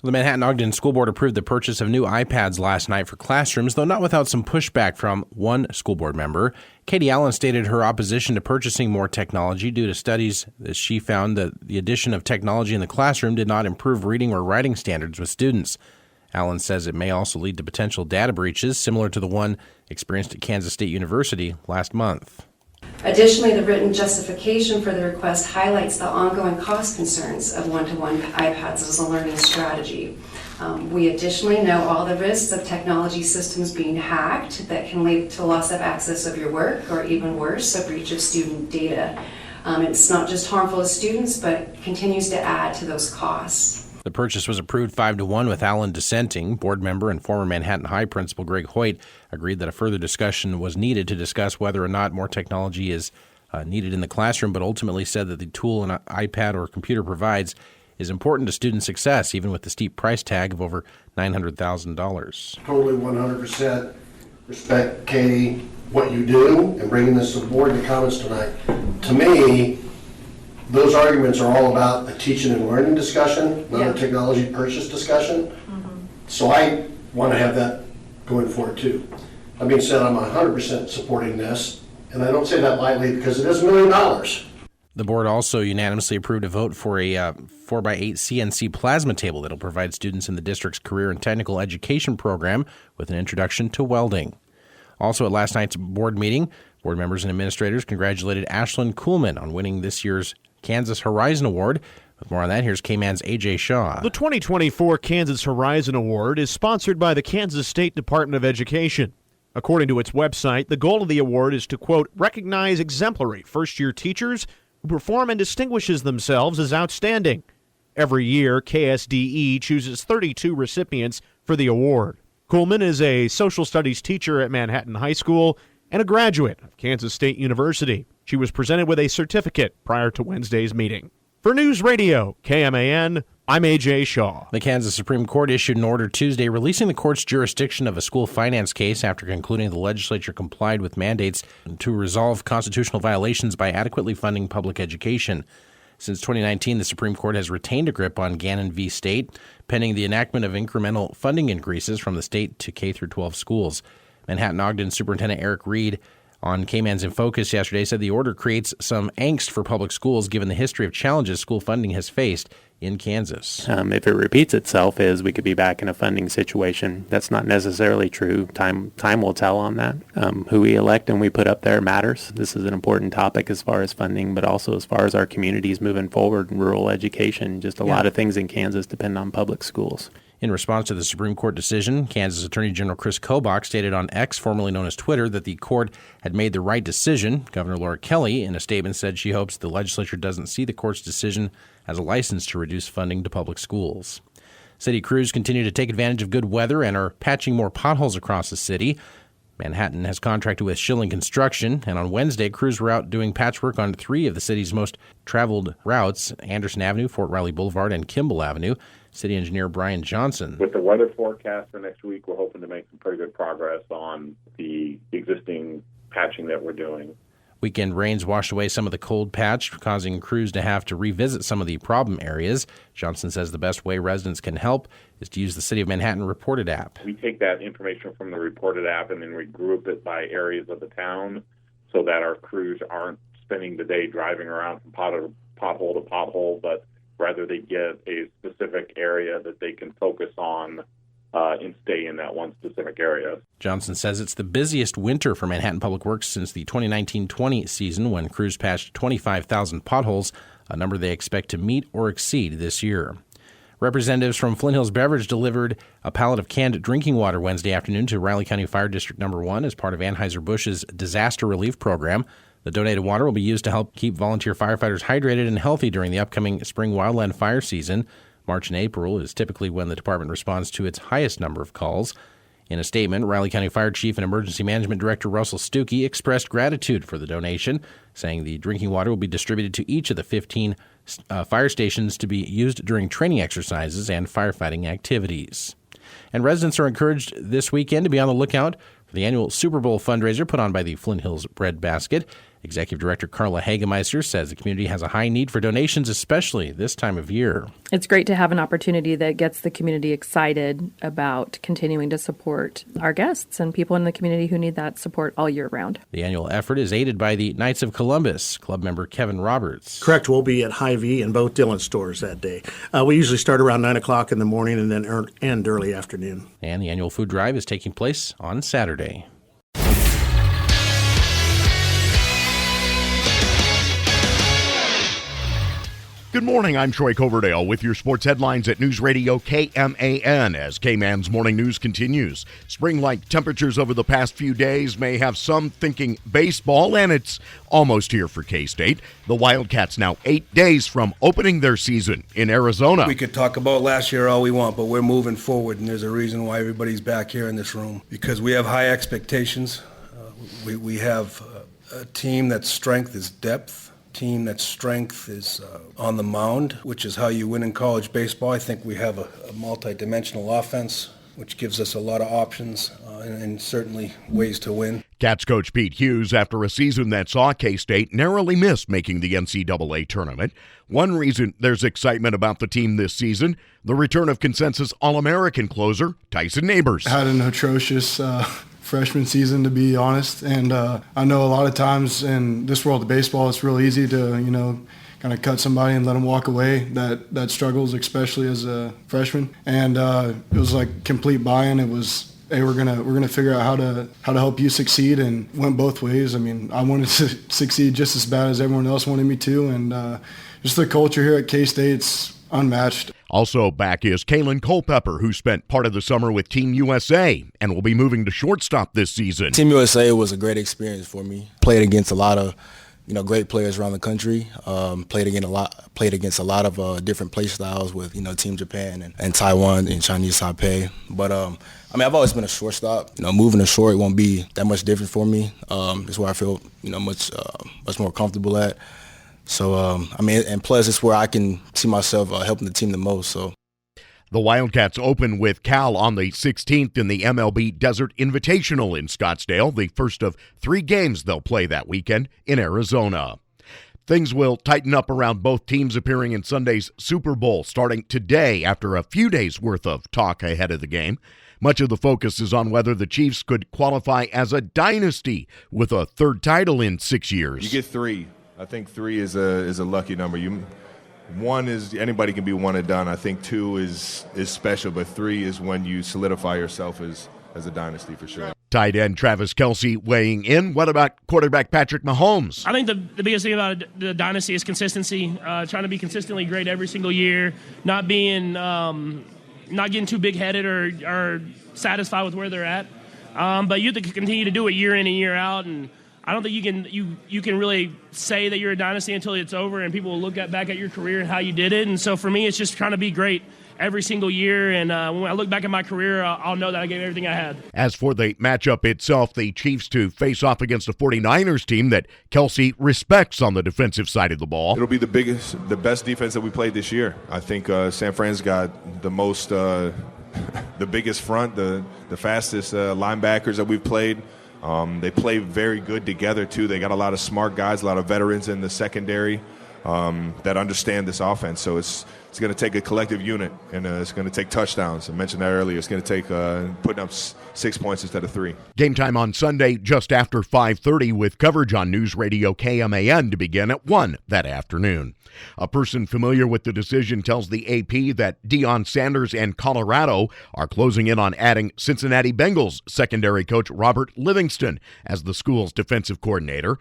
The Manhattan-Ogden School Board approved the purchase of new iPads last night for classrooms, though not without some pushback from one school board member. Katie Allen stated her opposition to purchasing more technology due to studies that she found that the addition of technology in the classroom did not improve reading or writing standards with students. Allen says it may also lead to potential data breaches similar to the one experienced at Kansas State University last month. Additionally, the written justification for the request highlights the ongoing cost concerns of one-to-one iPads as a learning strategy. We additionally know all the risks of technology systems being hacked that can lead to loss of access of your work, or even worse, a breach of student data. It's not just harmful to students, but continues to add to those costs. The purchase was approved 5-1 with Allen dissenting. Board member and former Manhattan High principal Greg Hoyt agreed that a further discussion was needed to discuss whether or not more technology is needed in the classroom, but ultimately said that the tool an iPad or computer provides is important to student success, even with the steep price tag of over $900,000. Totally 100% respect, Katie, what you do and bringing this to the board and comments tonight. To me, those arguments are all about a teaching and learning discussion, not a technology purchase discussion. So I want to have that going forward too. That being said, I'm 100% supporting this, and I don't say that lightly because it is $1 million. The board also unanimously approved a vote for a 4x8 CNC plasma table that will provide students in the district's career and technical education program with an introduction to welding. Also at last night's board meeting, board members and administrators congratulated Ashlyn Kuhlman on winning this year's Kansas Horizon Award. With more on that, here's K-Man's A.J. Shaw. The 2024 Kansas Horizon Award is sponsored by the Kansas State Department of Education. According to its website, the goal of the award is to, quote, recognize exemplary first-year teachers who perform and distinguishes themselves as outstanding. Every year, KSDE chooses 32 recipients for the award. Kuhlman is a social studies teacher at Manhattan High School and a graduate of Kansas State University. She was presented with a certificate prior to Wednesday's meeting. For News Radio, KMAN, I'm A.J. Shaw. The Kansas Supreme Court issued an order Tuesday releasing the court's jurisdiction of a school finance case after concluding the legislature complied with mandates to resolve constitutional violations by adequately funding public education. Since 2019, the Supreme Court has retained a grip on Gannon v. State, pending the enactment of incremental funding increases from the state to K-12 schools. Manhattan-Ogden Superintendent Eric Reed on K-Man's In Focus yesterday said the order creates some angst for public schools given the history of challenges school funding has faced in Kansas. If it repeats itself, we could be back in a funding situation. That's not necessarily true. Time will tell on that. Who we elect and we put up there matters. This is an important topic as far as funding, but also as far as our communities moving forward, rural education. Just a lot of things in Kansas depend on public schools. In response to the Supreme Court decision, Kansas Attorney General Chris Kobach stated on X, formerly known as Twitter, that the court had made the right decision. Governor Laura Kelly, in a statement, said she hopes the legislature doesn't see the court's decision as a license to reduce funding to public schools. City crews continue to take advantage of good weather and are patching more potholes across the city. Manhattan has contracted with Schilling Construction, and on Wednesday, crews were out doing patchwork on 3 of the city's most traveled routes, Anderson Avenue, Fort Riley Boulevard, and Kimball Avenue. City engineer Brian Johnson. With the weather forecast for next week, we're hoping to make some pretty good progress on the existing patching that we're doing. Weekend rains washed away some of the cold patch, causing crews to have to revisit some of the problem areas. Johnson says the best way residents can help is to use the City of Manhattan Reported app. We take that information from the Reported app and then we group it by areas of the town so that our crews aren't spending the day driving around from pothole to pothole, but rather they get a specific area that they can focus on and stay in that one specific area. Johnson says it's the busiest winter for Manhattan Public Works since the 2019-20 season when crews patched 25,000 potholes, a number they expect to meet or exceed this year. Representatives from Flint Hills Beverage delivered a pallet of canned drinking water Wednesday afternoon to Riley County Fire District No. 1 as part of Anheuser-Busch's disaster relief program. The donated water will be used to help keep volunteer firefighters hydrated and healthy during the upcoming spring wildland fire season. March and April is typically when the department responds to its highest number of calls. In a statement, Riley County Fire Chief and Emergency Management Director Russell Stuckey expressed gratitude for the donation, saying the drinking water will be distributed to each of the 15 fire stations to be used during training exercises and firefighting activities. And residents are encouraged this weekend to be on the lookout for the annual Super Bowl fundraiser put on by the Flint Hills Bread Basket. Executive Director Carla Hagemeister says the community has a high need for donations, especially this time of year. It's great to have an opportunity that gets the community excited about continuing to support our guests and people in the community who need that support all year round. The annual effort is aided by the Knights of Columbus, club member Kevin Roberts. Correct. We'll be at Hy-Vee and both Dillon stores that day. We usually start around 9 o'clock in the morning and then end early afternoon. And the annual food drive is taking place on Saturday. Good morning, I'm Troy Coverdale with your sports headlines at News Radio KMAN as K-Man's morning news continues. Spring-like temperatures over the past few days may have some thinking baseball, and it's almost here for K-State. The Wildcats now 8 days from opening their season in Arizona. We could talk about last year all we want, but we're moving forward, and there's a reason why everybody's back here in this room, because we have high expectations. We have a team that's strength is depth. Team that strength is on the mound, which is how you win in college baseball. I think we have a multi-dimensional offense, which gives us a lot of options and certainly ways to win. Cats coach Pete Hughes, after a season that saw K-State narrowly miss making the NCAA tournament. One reason there's excitement about the team this season, the return of consensus All-American closer Tyson Neighbors. Had an atrocious freshman season, to be honest, and I know a lot of times in this world of baseball it's real easy to kind of cut somebody and let them walk away that struggles, especially as a freshman, and it was like complete buy-in. It was, hey, we're gonna figure out how to help you succeed, and went both ways. I mean, I wanted to succeed just as bad as everyone else wanted me to, and just the culture here at K-State's unmatched. Also back is Kalen Culpepper, who spent part of the summer with Team USA and will be moving to shortstop this season. Team USA was a great experience for me. Played against a lot of, great players around the country. Played against a lot of different play styles with, Team Japan and Taiwan and Chinese Taipei. But I've always been a shortstop. Moving to short won't be that much different for me. It's where I feel, much more comfortable at. So, and plus it's where I can see myself helping the team the most. So, the Wildcats open with Cal on the 16th in the MLB Desert Invitational in Scottsdale, the first of 3 games they'll play that weekend in Arizona. Things will tighten up around both teams appearing in Sunday's Super Bowl starting today after a few days' worth of talk ahead of the game. Much of the focus is on whether the Chiefs could qualify as a dynasty with a third title in 6 years. You get 3. I think 3 is a lucky number. 1 is anybody can be one and done. I think 2 is special, but 3 is when you solidify yourself as a dynasty for sure. Tight end Travis Kelce weighing in. What about quarterback Patrick Mahomes? I think the biggest thing about the dynasty is consistency. Trying to be consistently great every single year, not getting too big-headed or satisfied with where they're at. But you have to continue to do it year in and year out, and I don't think you can really say that you're a dynasty until it's over and people will look back at your career and how you did it. And so for me, it's just trying to be great every single year. And when I look back at my career, I'll know that I gave everything I had. As for the matchup itself, the Chiefs to face off against a 49ers team that Kelce respects on the defensive side of the ball. It'll be the best defense that we played this year. I think San Fran's got the most, the biggest front, the fastest linebackers that we've played. They play very good together, too. They got a lot of smart guys, a lot of veterans in the secondary that understand this offense. So it's going to take a collective unit, and it's going to take touchdowns. I mentioned that earlier. It's going to take putting up 6 points instead of 3. Game time on Sunday just after 5:30 with coverage on News Radio KMAN to begin at 1 that afternoon. A person familiar with the decision tells the AP that Deion Sanders and Colorado are closing in on adding Cincinnati Bengals secondary coach Robert Livingston as the school's defensive coordinator.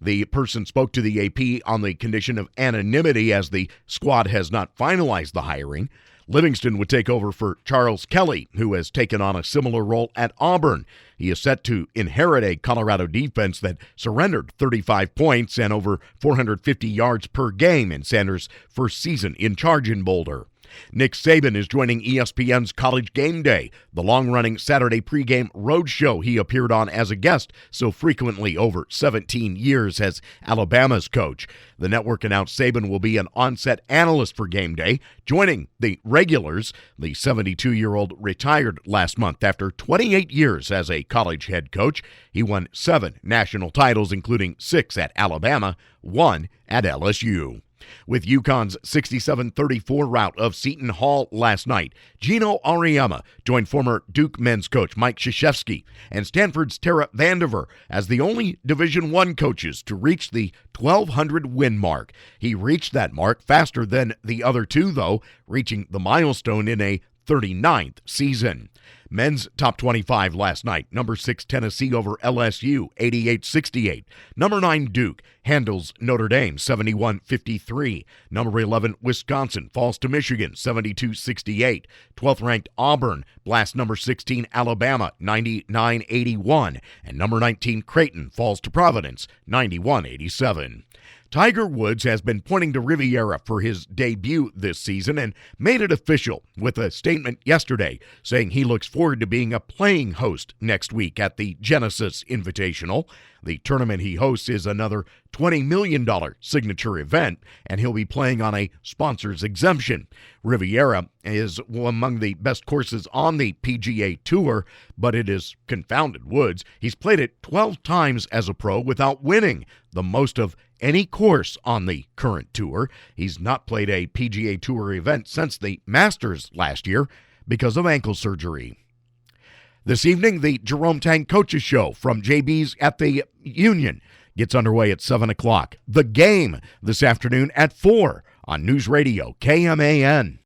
The person spoke to the AP on the condition of anonymity as the squad has not finalized the hiring. Livingston would take over for Charles Kelly, who has taken on a similar role at Auburn. He is set to inherit a Colorado defense that surrendered 35 points and over 450 yards per game in Sanders' first season in charge in Boulder. Nick Saban is joining ESPN's College Game Day, the long-running Saturday pregame road show he appeared on as a guest so frequently over 17 years as Alabama's coach. The network announced Saban will be an on-set analyst for Game Day, joining the regulars. The 72-year-old retired last month after 28 years as a college head coach. He won 7 national titles, including 6 at Alabama, 1 at LSU. With UConn's 67-34 rout of Seton Hall last night, Gino Auriemma joined former Duke men's coach Mike Krzyzewski and Stanford's Tara Vandiver as the only Division I coaches to reach the 1,200 win mark. He reached that mark faster than the other two, though, reaching the milestone in a 39th season. Men's top 25 last night. Number 6 Tennessee over LSU, 88-68. Number 9 Duke handles Notre Dame, 71-53. Number 11 Wisconsin falls to Michigan, 72-68. 12th ranked Auburn blasts number 16 Alabama, 99-81. And number 19 Creighton falls to Providence, 91-87. Tiger Woods has been pointing to Riviera for his debut this season and made it official with a statement yesterday saying he looks forward to being a playing host next week at the Genesis Invitational. The tournament he hosts is another $20 million signature event, and he'll be playing on a sponsor's exemption. Riviera is among the best courses on the PGA Tour, but it has confounded Woods. He's played it 12 times as a pro without winning, the most of any course on the current tour. He's not played a PGA Tour event since the Masters last year because of ankle surgery. This evening, the Jerome Tang Coaches Show from JB's at the Union gets underway at 7 o'clock. The Game this afternoon at 4 on News Radio KMAN.